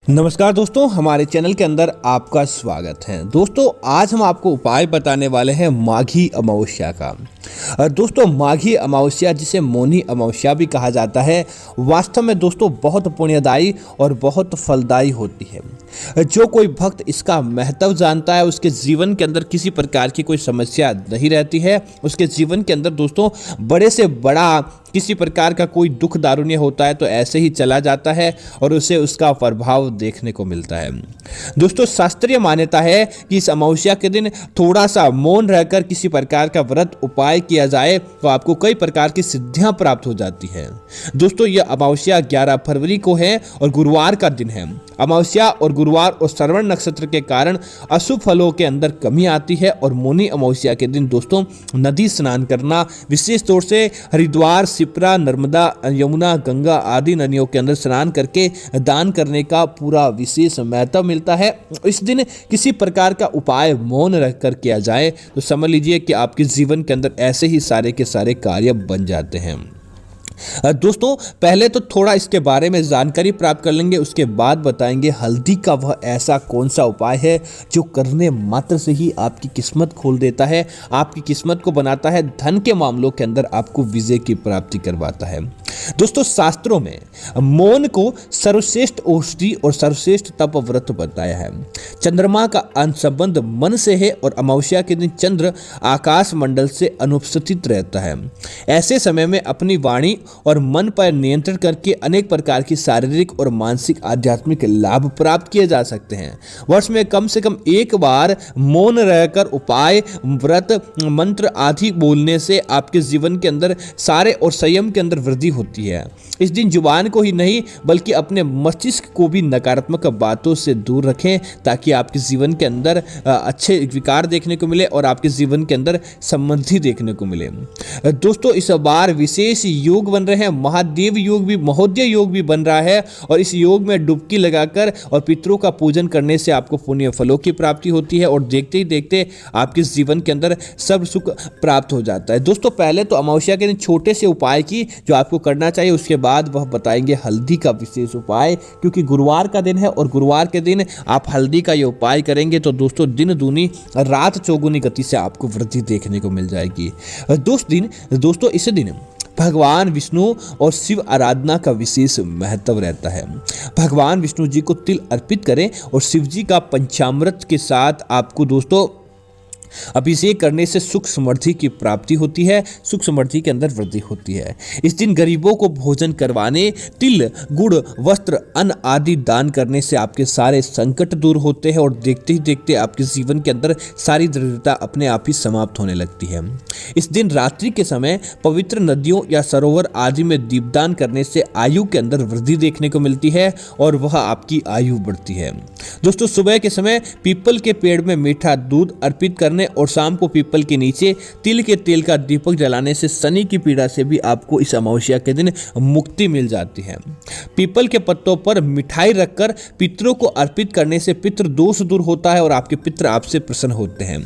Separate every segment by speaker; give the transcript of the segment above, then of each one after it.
Speaker 1: नमस्कार दोस्तों, हमारे चैनल के अंदर आपका स्वागत है। दोस्तों, आज हम आपको उपाय बताने वाले हैं माघी अमावस्या का। दोस्तों, माघी अमावस्या जिसे मौनी अमावस्या भी कहा जाता है, वास्तव में दोस्तों बहुत पुण्यदायी और बहुत फलदायी होती है। जो कोई भक्त इसका महत्व जानता है, उसके जीवन के अंदर किसी प्रकार की कोई समस्या नहीं रहती है। उसके जीवन के अंदर दोस्तों बड़े से बड़ा किसी प्रकार का कोई दुख दारुण्य होता है तो ऐसे ही चला जाता है और उसे उसका प्रभाव देखने को मिलता है। दोस्तों, शास्त्रीय मान्यता है कि इस अमावस्या के दिन थोड़ा सा मौन रहकर किसी प्रकार का व्रत उपाय किया जाए तो आपको कई प्रकार की सिद्धियां प्राप्त हो जाती है। दोस्तों, यह अमावस्या 11 फरवरी को है और गुरुवार का दिन है। अमावस्या और गुरुवार और श्रवण नक्षत्र के कारण अशुभ फलों के अंदर कमी आती है और मौनी अमावस्या के दिन दोस्तों नदी स्नान करना, विशेष तौर से हरिद्वार, शिप्रा, नर्मदा, यमुना, गंगा आदि नदियों के अंदर स्नान करके दान करने का पूरा विशेष महत्व मिलता है। इस दिन किसी प्रकार का उपाय मौन रहकर किया जाए तो समझ लीजिए कि आपके जीवन के अंदर ऐसे ही सारे के सारे कार्य बन जाते हैं। दोस्तों, पहले तो थोड़ा इसके बारे में जानकारी प्राप्त कर लेंगे, उसके बाद बताएंगे हल्दी का वह ऐसा कौन सा उपाय है जो करने मात्र से ही आपकी किस्मत खोल देता है, आपकी किस्मत को बनाता है, धन के मामलों के अंदर आपको विजय की प्राप्ति करवाता है। दोस्तों, शास्त्रों में मौन को सर्वश्रेष्ठ औषधि और सर्वश्रेष्ठ तप व्रत बताया है। चंद्रमा का संबंध मन से है और अमावस्या के दिन चंद्र आकाश मंडल से अनुपस्थित रहता है। ऐसे समय में अपनी वाणी और मन पर नियंत्रण करके अनेक प्रकार की शारीरिक और मानसिक आध्यात्मिक लाभ प्राप्त किए जा सकते हैं। वर्ष में कम से कम एक बार मौन रहकर उपाय, व्रत, मंत्र आदि बोलने से आपके जीवन के अंदर सारे और संयम के अंदर वृद्धि होती है। इस दिन जुबान को ही नहीं बल्कि अपने मस्तिष्क को भी नकारात्मक बातों से दूर रखें ताकि आपके जीवन के अंदर अच्छे विकार देखने को मिले और आपके जीवन के अंदर समृद्धि देखने को मिले। दोस्तों, इस बार विशेष योग बन रहे हैं, महादेव योग भी, महोदय योग भी बन रहा है और इस योग में डुबकी लगाकर और पितरों का पूजन करने से आपको पुण्य फलों की प्राप्ति होती है और देखते ही देखते आपके जीवन के अंदर सब सुख प्राप्त हो जाता है। दोस्तों, पहले तो अमावस्या के दिन छोटे से उपाय की जो आपको करना चाहिए, उसके बाद वह बताएंगे हल्दी का विशेष उपाय, क्योंकि गुरुवार का दिन है और गुरुवार के दिन आप हल्दी का ये उपाय करेंगे तो दोस्तों दिन दूनी रात चौगुनी गति से आपको वृद्धि देखने को मिल जाएगी। दोस्तों इस दिन भगवान विष्णु और शिव आराधना का विशेष महत्व रहता है। भगवान विष्णु जी को तिल अर्पित करें और शिव जी का पंचामृत के साथ आपको दोस्तों अभिषेक करने से सुख समृद्धि की प्राप्ति होती है, सुख समृद्धि के अंदर वृद्धि होती है। इस दिन गरीबों को भोजन करवाने, तिल, गुड़, वस्त्र, अन्न आदि दान करने से आपके सारे संकट दूर होते हैं और देखते ही देखते आपके जीवन के अंदर सारी दरिद्रता अपने आप ही समाप्त होने लगती है। इस दिन रात्रि के समय पवित्र नदियों या सरोवर आदि में दीपदान करने से आयु के अंदर वृद्धि देखने को मिलती है और वह आपकी आयु बढ़ती है। दोस्तों, सुबह के समय पीपल के पेड़ में मीठा दूध अर्पित करने और शाम को पीपल के नीचे तिल के तेल का दीपक जलाने से शनि की पीड़ा से भी आपको इस अमावस्या के दिन मुक्ति मिल जाती है। पीपल के पत्तों पर मिठाई रखकर पितरों को अर्पित करने से पितृ दोष दूर होता है और आपके पितृ आपसे प्रसन्न होते हैं।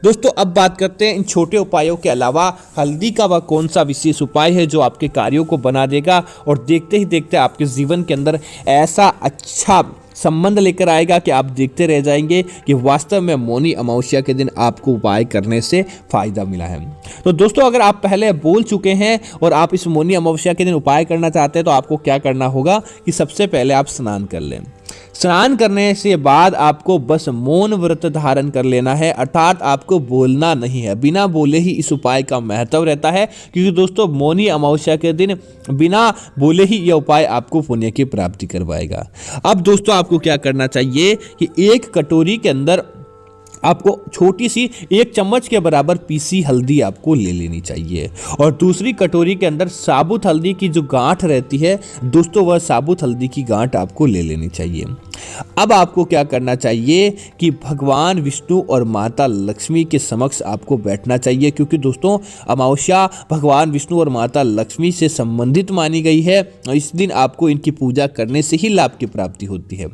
Speaker 1: दोस्तों, अब बात करते हैं इन छोटे उपायों के अलावा हल्दी का वह कौन सा विशेष उपाय है जो आपके कार्यों को बना देगा और देखते ही देखते आपके जीवन के अंदर ऐसा अच्छा संबंध लेकर आएगा कि आप देखते रह जाएंगे कि वास्तव में मौनी अमावस्या के दिन आपको उपाय करने से फायदा मिला है। तो दोस्तों, अगर आप पहले बोल चुके हैं और आप इस मौनी अमावस्या के दिन उपाय करना चाहते हैं तो आपको क्या करना होगा कि सबसे पहले आप स्नान कर लें। स्नान करने से बाद आपको बस मौन व्रत धारण कर लेना है, अर्थात आपको बोलना नहीं है। बिना बोले ही इस उपाय का महत्व रहता है, क्योंकि दोस्तों मौनी अमावस्या के दिन बिना बोले ही यह उपाय आपको पुण्य की प्राप्ति करवाएगा। अब दोस्तों, आपको क्या करना चाहिए कि एक कटोरी के अंदर आपको छोटी सी 1 चम्मच के बराबर पीसी हल्दी आपको ले लेनी चाहिए और दूसरी कटोरी के अंदर साबुत हल्दी की जो गांठ रहती है दोस्तों, वह साबुत हल्दी की गांठ आपको ले लेनी चाहिए। अब आपको क्या करना चाहिए कि भगवान विष्णु और माता लक्ष्मी के समक्ष आपको बैठना चाहिए, क्योंकि दोस्तों अमावस्या भगवान विष्णु और माता लक्ष्मी से संबंधित मानी गई है और इस दिन आपको इनकी पूजा करने से ही लाभ की प्राप्ति होती है।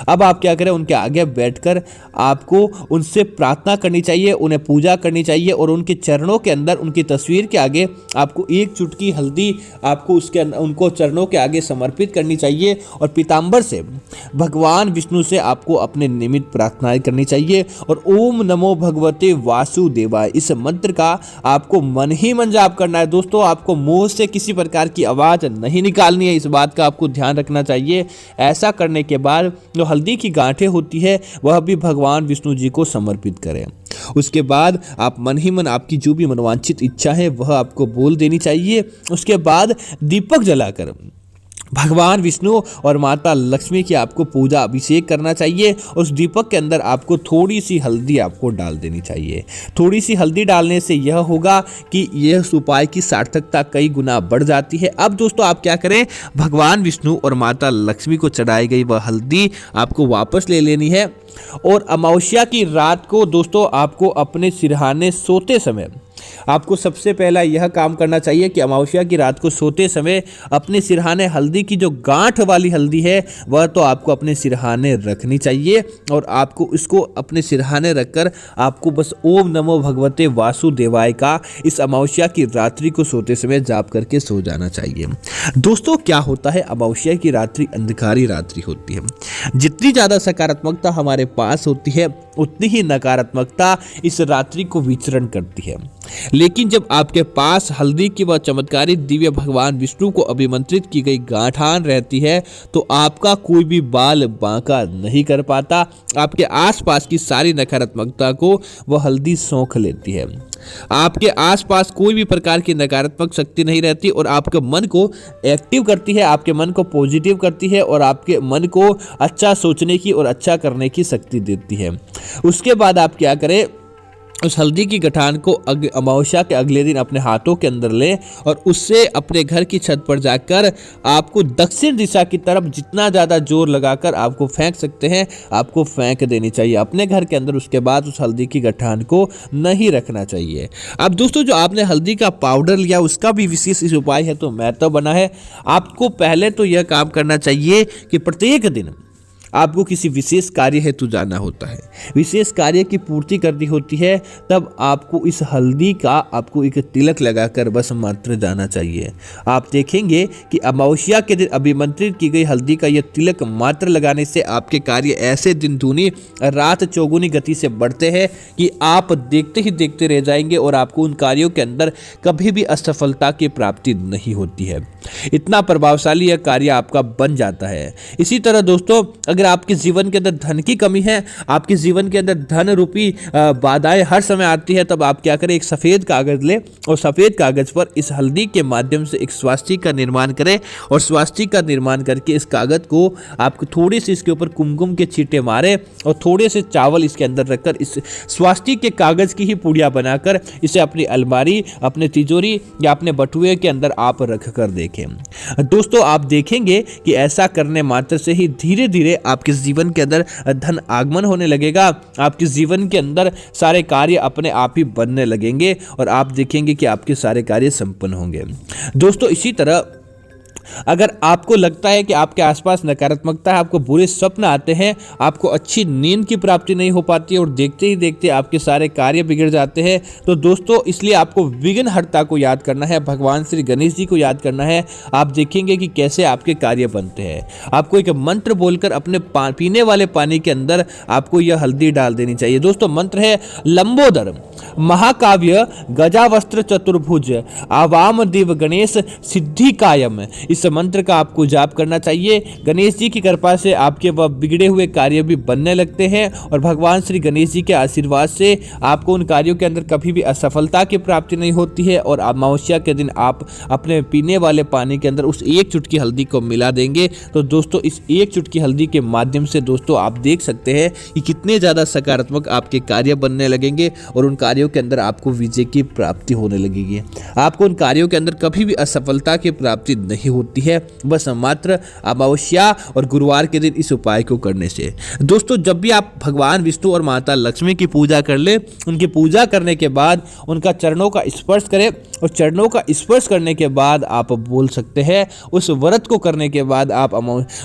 Speaker 1: अब आप क्या करें, उनके आगे बैठकर आपको उन उससे प्रार्थना करनी चाहिए, उन्हें पूजा करनी चाहिए और उनके चरणों के अंदर, उनकी तस्वीर के आगे आपको एक चुटकी हल्दी आपको उनको चरणों के आगे समर्पित करनी चाहिए और पीतांबर से भगवान विष्णु से आपको अपने निमित्त प्रार्थनाएं करनी चाहिए और ओम नमो भगवते वासुदेवाय इस मंत्र का आपको मन ही मन जाप करना है। दोस्तों, आपको मुंह से किसी प्रकार की आवाज़ नहीं निकालनी है, इस बात का आपको ध्यान रखना चाहिए। ऐसा करने के बाद जो हल्दी की गांठें होती है वह भी भगवान विष्णु जी को समर्पित करें। उसके बाद आप मन ही मन आपकी जो भी मनोवांछित इच्छा है वह आपको बोल देनी चाहिए। उसके बाद दीपक जलाकर भगवान विष्णु और माता लक्ष्मी की आपको पूजा अभिषेक करना चाहिए। उस दीपक के अंदर आपको थोड़ी सी हल्दी आपको डाल देनी चाहिए। थोड़ी सी हल्दी डालने से यह होगा कि यह उपाय की सार्थकता कई गुना बढ़ जाती है। अब दोस्तों आप क्या करें, भगवान विष्णु और माता लक्ष्मी को चढ़ाई गई वह हल्दी आपको वापस ले लेनी है और अमावस्या की रात को दोस्तों आपको अपने सिरहाने सोते समय आपको सबसे पहला यह काम करना चाहिए कि अमावस्या की रात को सोते समय अपने सिरहाने हल्दी की जो गांठ वाली हल्दी है वह तो आपको अपने सिरहाने रखनी चाहिए और आपको इसको अपने सिरहाने रखकर आपको बस ओम नमो भगवते वासुदेवाय का इस अमावस्या की रात्रि को सोते समय जाप करके सो जाना चाहिए। दोस्तों, क्या होता है, अमावस्या की रात्रि अंधकारी रात्रि होती है। जितनी ज़्यादा सकारात्मकता हमारे पास होती है उतनी ही नकारात्मकता इस रात्रि को विचरण करती है। लेकिन जब आपके पास हल्दी की वह चमत्कारी दिव्य भगवान विष्णु को अभिमंत्रित की गई गांठान रहती है तो आपका कोई भी बाल बांका नहीं कर पाता। आपके आसपास की सारी नकारात्मकता को वह हल्दी सोख लेती है। आपके आसपास कोई भी प्रकार की नकारात्मक शक्ति नहीं रहती और आपके मन को एक्टिव करती है, आपके मन को पॉजिटिव करती है और आपके मन को अच्छा सोचने की और अच्छा करने की शक्ति देती है। उसके बाद आप क्या करें, उस हल्दी की गठान को अमावस्या के अगले दिन अपने हाथों के अंदर लें और उससे अपने घर की छत पर जाकर आपको दक्षिण दिशा की तरफ जितना ज़्यादा जोर लगाकर आपको फेंक सकते हैं आपको फेंक देनी चाहिए अपने घर के अंदर। उसके बाद उस हल्दी की गठान को नहीं रखना चाहिए। अब दोस्तों, जो आपने हल्दी का पाउडर लिया उसका भी विशेष इस उपाय है तो महत्व बना है। आपको पहले तो यह काम करना चाहिए कि प्रत्येक दिन आपको किसी विशेष कार्य हेतु जाना होता है, विशेष कार्य की पूर्ति करनी होती है, तब आपको इस हल्दी का आपको एक तिलक लगाकर बस मात्र जाना चाहिए। आप देखेंगे कि अमावस्या के दिन अभिमंत्रित की गई हल्दी का यह तिलक मात्र लगाने से आपके कार्य ऐसे दिन दूनी रात चौगुनी गति से बढ़ते हैं कि आप देखते ही देखते रह जाएंगे और आपको उन कार्यों के अंदर कभी भी असफलता की प्राप्ति नहीं होती है। इतना प्रभावशाली यह कार्य आपका बन जाता है। इसी तरह दोस्तों, अगर आपके जीवन के अंदर धन की कमी है, आपके जीवन के अंदर धन रूपी बाधाएं हर समय आती है, तब आप क्या करें, एक सफ़ेद कागज लें और सफ़ेद कागज पर इस हल्दी के माध्यम से एक स्वास्तिक का निर्माण करें और स्वास्तिक का निर्माण करके इस कागज को आपको थोड़ी सी इसके ऊपर कुमकुम के छींटे मारें और थोड़े से चावल इसके अंदर रखकर इस स्वास्तिक के कागज की ही पुड़िया बनाकर इसे अपनी अलमारी, अपने तिजोरी या अपने बटुए के अंदर आप रख कर देखें। दोस्तों, आप देखेंगे कि ऐसा करने मात्र से ही धीरे धीरे आपके जीवन के अंदर धन आगमन होने लगेगा। आपके जीवन के अंदर सारे कार्य अपने आप ही बनने लगेंगे और आप देखेंगे कि आपके सारे कार्य संपन्न होंगे। दोस्तों, इसी तरह अगर आपको लगता है कि आपके आसपास नकारात्मकता है, आपको बुरे स्वप्न आते हैं, आपको अच्छी नींद की प्राप्ति नहीं हो पाती और देखते ही देखते आपके सारे कार्य बिगड़ जाते हैं, तो दोस्तों इसलिए आपको विघ्नहर्ता को याद करना है, भगवान श्री गणेश जी को याद करना है। आप देखेंगे कि कैसे आपके कार्य बनते हैं। आपको एक मंत्र बोलकर अपने पीने वाले पानी के अंदर आपको यह हल्दी डाल देनी चाहिए। दोस्तों, मंत्र है लंबोदर महाकाव्य गजावस्त्र चतुर्भुज आवाम देव गणेश सिद्धि कायम। इस मंत्र का आपको जाप करना चाहिए। गणेश जी की कृपा से आपके वह बिगड़े हुए कार्य भी बनने लगते हैं और भगवान श्री गणेश जी के आशीर्वाद से आपको उन कार्यों के अंदर कभी भी असफलता की प्राप्ति नहीं होती है। और अमावस्या के दिन आप अपने पीने वाले पानी के अंदर उस एक चुटकी हल्दी को मिला देंगे। तो दोस्तों, इस एक चुटकी हल्दी के माध्यम से दोस्तों आप देख सकते हैं कि कितने ज़्यादा सकारात्मक आपके कार्य बनने लगेंगे और उन कार्यों के अंदर आपको विजय की प्राप्ति होने लगेगी। आपको उन कार्यों के अंदर कभी भी असफलता की प्राप्ति नहीं होती होती है बस मात्र अमावस्या और गुरुवार के दिन इस उपाय को करने से। दोस्तों जब भी आप भगवान विष्णु और माता लक्ष्मी की पूजा कर ले, उनकी पूजा करने के बाद उनका चरणों का स्पर्श करें और चरणों का स्पर्श करने के बाद आप बोल सकते हैं, उस व्रत को करने के बाद आप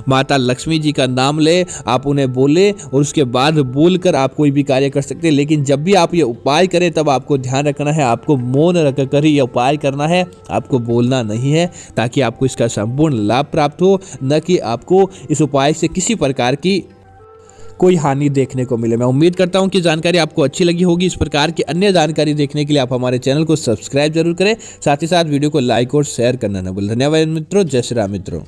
Speaker 1: माता लक्ष्मी जी का नाम ले, आप उन्हें बोले और उसके बाद बोलकर आप कोई भी कार्य कर सकते हैं। लेकिन जब भी आप ये उपाय करें तब आपको ध्यान रखना है, आपको मौन रखकर ही ये उपाय करना है, आपको बोलना नहीं है, ताकि आपको इसका संपूर्ण लाभ प्राप्त हो, न कि आपको इस उपाय से किसी प्रकार की कोई हानि देखने को मिले। मैं उम्मीद करता हूं कि जानकारी आपको अच्छी लगी होगी। इस प्रकार की अन्य जानकारी देखने के लिए आप हमारे चैनल को सब्सक्राइब जरूर करें, साथ ही साथ वीडियो को लाइक और शेयर करना न भूलें। धन्यवाद मित्रों, जय श्री राम मित्रों।